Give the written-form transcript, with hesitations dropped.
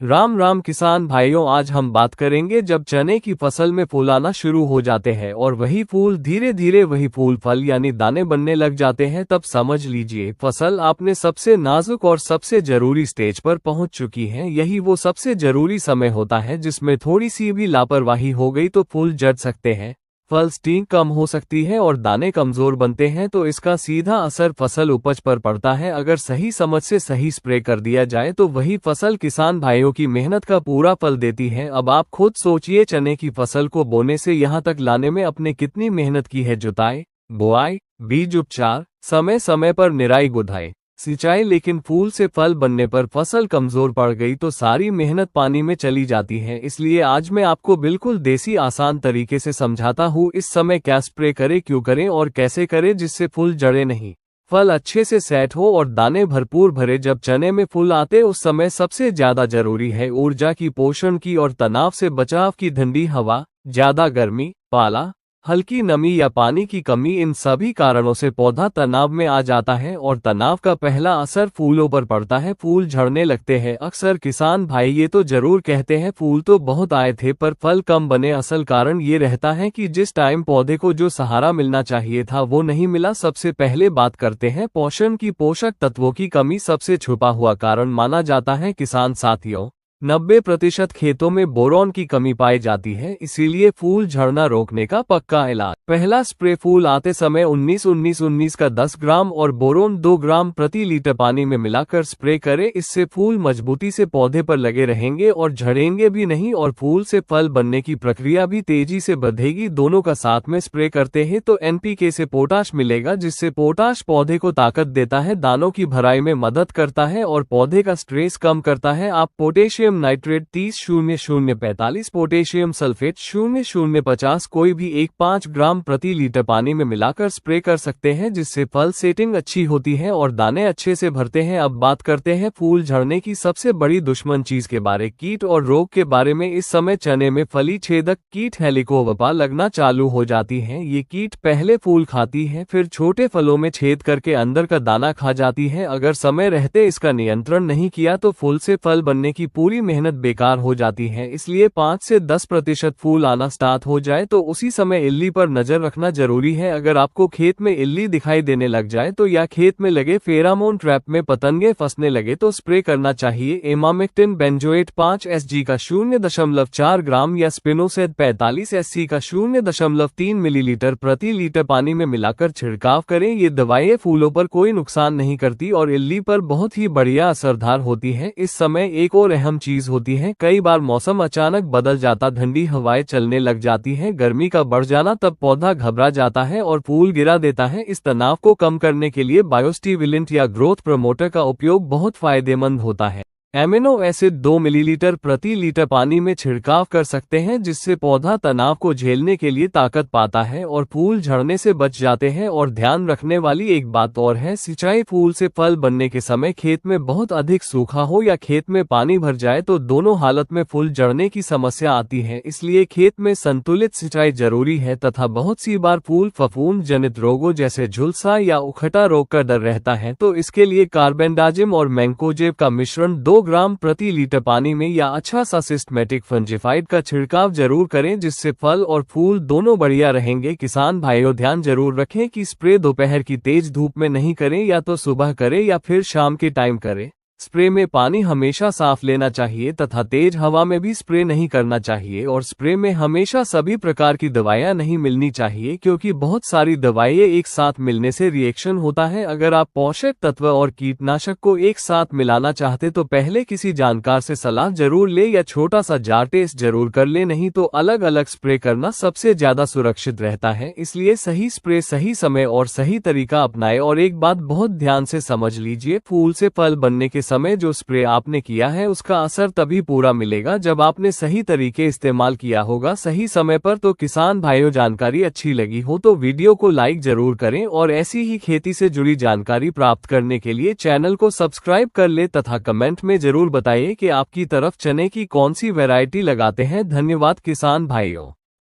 राम राम किसान भाइयों, आज हम बात करेंगे जब चने की फसल में फूल आना शुरू हो जाते हैं और वही फूल धीरे धीरे वही फूल फल यानी दाने बनने लग जाते हैं, तब समझ लीजिए फसल आपने सबसे नाजुक और सबसे जरूरी स्टेज पर पहुंच चुकी है। यही वो सबसे जरूरी समय होता है जिसमें थोड़ी सी भी लापरवाही हो गई तो फूल जड़ सकते हैं, फल स्टिंग कम हो सकती है और दाने कमजोर बनते हैं, तो इसका सीधा असर फसल उपज पर पड़ता है। अगर सही समझ से सही स्प्रे कर दिया जाए तो वही फसल किसान भाइयों की मेहनत का पूरा फल देती है। अब आप खुद सोचिए, चने की फसल को बोने से यहाँ तक लाने में अपने कितनी मेहनत की है। जुताई, बुआई, बीज उपचार, समय समय पर निराई गुड़ाई, सिंचाई, लेकिन फूल से फल बनने पर फसल कमजोर पड़ गई तो सारी मेहनत पानी में चली जाती है। इसलिए आज मैं आपको बिल्कुल देसी आसान तरीके से समझाता हूँ इस समय क्या स्प्रे करें, क्यों करें और कैसे करें जिससे फूल जड़े नहीं, फल अच्छे से सेट हो और दाने भरपूर भरे। जब चने में फूल आते उस समय सबसे ज्यादा जरूरी है ऊर्जा की, पोषण की और तनाव से बचाव की। ठंडी हवा, ज्यादा गर्मी, पाला, हल्की नमी या पानी की कमी, इन सभी कारणों से पौधा तनाव में आ जाता है और तनाव का पहला असर फूलों पर पड़ता है, फूल झड़ने लगते हैं। अक्सर किसान भाई ये तो जरूर कहते हैं फूल तो बहुत आए थे पर फल कम बने। असल कारण ये रहता है कि जिस टाइम पौधे को जो सहारा मिलना चाहिए था वो नहीं मिला। सबसे पहले बात करते हैं पोषण की। पोषक तत्वों की कमी सबसे छुपा हुआ कारण माना जाता है किसान साथियों। 90% खेतों में बोरॉन की कमी पाई जाती है, इसीलिए फूल झड़ना रोकने का पक्का इलाज। पहला स्प्रे फूल आते समय 19-19-19 का 10 ग्राम और बोरोन 2 ग्राम प्रति लीटर पानी में मिलाकर स्प्रे करें। इससे फूल मजबूती से पौधे पर लगे रहेंगे और झड़ेंगे भी नहीं और फूल से फल बनने की प्रक्रिया भी तेजी से बढ़ेगी। दोनों का साथ में स्प्रे करते हैं तो एनपीके से पोटाश मिलेगा, जिससे पोटाश पौधे को ताकत देता है, दानों की भराई में मदद करता है और पौधे का स्ट्रेस कम करता है। आप पोटेशियम नाइट्रेट 30-00-45, पोटेशियम सल्फेट 00-50 कोई भी 1-5 ग्राम प्रति लीटर पानी में मिलाकर स्प्रे कर सकते हैं, जिससे फल सेटिंग अच्छी होती है और दाने अच्छे से भरते हैं। अब बात करते हैं फूल झड़ने की सबसे बड़ी दुश्मन चीज के बारे, कीट और रोग के बारे में। इस समय चने में फली छेदक कीट हेलिकोवर्पा लगना चालू हो जाती है। ये कीट पहले फूल खाती है, फिर छोटे फलों में छेद करके अंदर का दाना खा जाती है। अगर समय रहते इसका नियंत्रण नहीं किया तो फूल से फल बनने की पूरी मेहनत बेकार हो जाती है। इसलिए 5 से 10% फूल आना स्टार्ट हो जाए तो उसी समय इल्ली पर नजर रखना जरूरी है। अगर आपको खेत में इल्ली दिखाई देने लग जाए तो या खेत में लगे फेरामोन ट्रैप में पतंगे फंसने लगे तो स्प्रे करना चाहिए इमामेक्टिन बेंजोएट 5 SG का 0.4 ग्राम या स्पिनोसेड 45 SC का 0.3 मिलीलीटर प्रति लीटर पानी में मिलाकर छिड़काव करें। ये दवाएं फूलों पर कोई नुकसान नहीं करती और इल्ली पर बहुत ही बढ़िया असरदार होती है। इस समय एक और अहम चीज होती है, कई बार मौसम अचानक बदल जाता, ठंडी हवाएं चलने लग जाती है, गर्मी का बढ़ जाना, तब पौधा घबरा जाता है और फूल गिरा देता है। इस तनाव को कम करने के लिए बायोस्टिमुलेंट या ग्रोथ प्रमोटर का उपयोग बहुत फायदेमंद होता है। एमिनो एसिड 2 मिलीलीटर प्रति लीटर पानी में छिड़काव कर सकते हैं, जिससे पौधा तनाव को झेलने के लिए ताकत पाता है और फूल झड़ने से बच जाते हैं। और ध्यान रखने वाली एक बात और है, सिंचाई। फूल से फल बनने के समय खेत में बहुत अधिक सूखा हो या खेत में पानी भर जाए तो दोनों हालत में फूल जड़ने की समस्या आती है, इसलिए खेत में संतुलित सिंचाई जरूरी है। तथा बहुत सी बार फूल फफूंद जनित रोगों जैसे झुलसा या उखटा रोग का डर रहता है, तो इसके लिए कार्बेंडाजिम और मैंकोजेब का मिश्रण 2 ग्राम प्रति लीटर पानी में या अच्छा सा सिस्टमेटिक फंजिफाइड का छिड़काव जरूर करें, जिससे फल और फूल दोनों बढ़िया रहेंगे। किसान भाइयों ध्यान जरूर रखें कि स्प्रे दोपहर की तेज धूप में नहीं करें, या तो सुबह करें या फिर शाम के टाइम करें। स्प्रे में पानी हमेशा साफ लेना चाहिए तथा तेज हवा में भी स्प्रे नहीं करना चाहिए। और स्प्रे में हमेशा सभी प्रकार की दवाइयां नहीं मिलनी चाहिए, क्योंकि बहुत सारी दवाइयां एक साथ मिलने से रिएक्शन होता है। अगर आप पोषक तत्व और कीटनाशक को एक साथ मिलाना चाहते तो पहले किसी जानकार से सलाह जरूर ले या छोटा सा जार टेस्ट जरूर कर ले, नहीं तो अलग अलग स्प्रे करना सबसे ज्यादा सुरक्षित रहता है। इसलिए सही स्प्रे सही समय और सही तरीका अपनाएं। और एक बात बहुत ध्यान से समझ लीजिए, फूल से फल बनने के समय जो स्प्रे आपने किया है उसका असर तभी पूरा मिलेगा जब आपने सही तरीके इस्तेमाल किया होगा सही समय पर। तो किसान भाइयों, जानकारी अच्छी लगी हो तो वीडियो को लाइक जरूर करें और ऐसी ही खेती से जुड़ी जानकारी प्राप्त करने के लिए चैनल को सब्सक्राइब कर ले तथा कमेंट में जरूर बताइए कि आपकी तरफ चने की कौन सी वैरायटी लगाते हैं। धन्यवाद किसान भाइयों।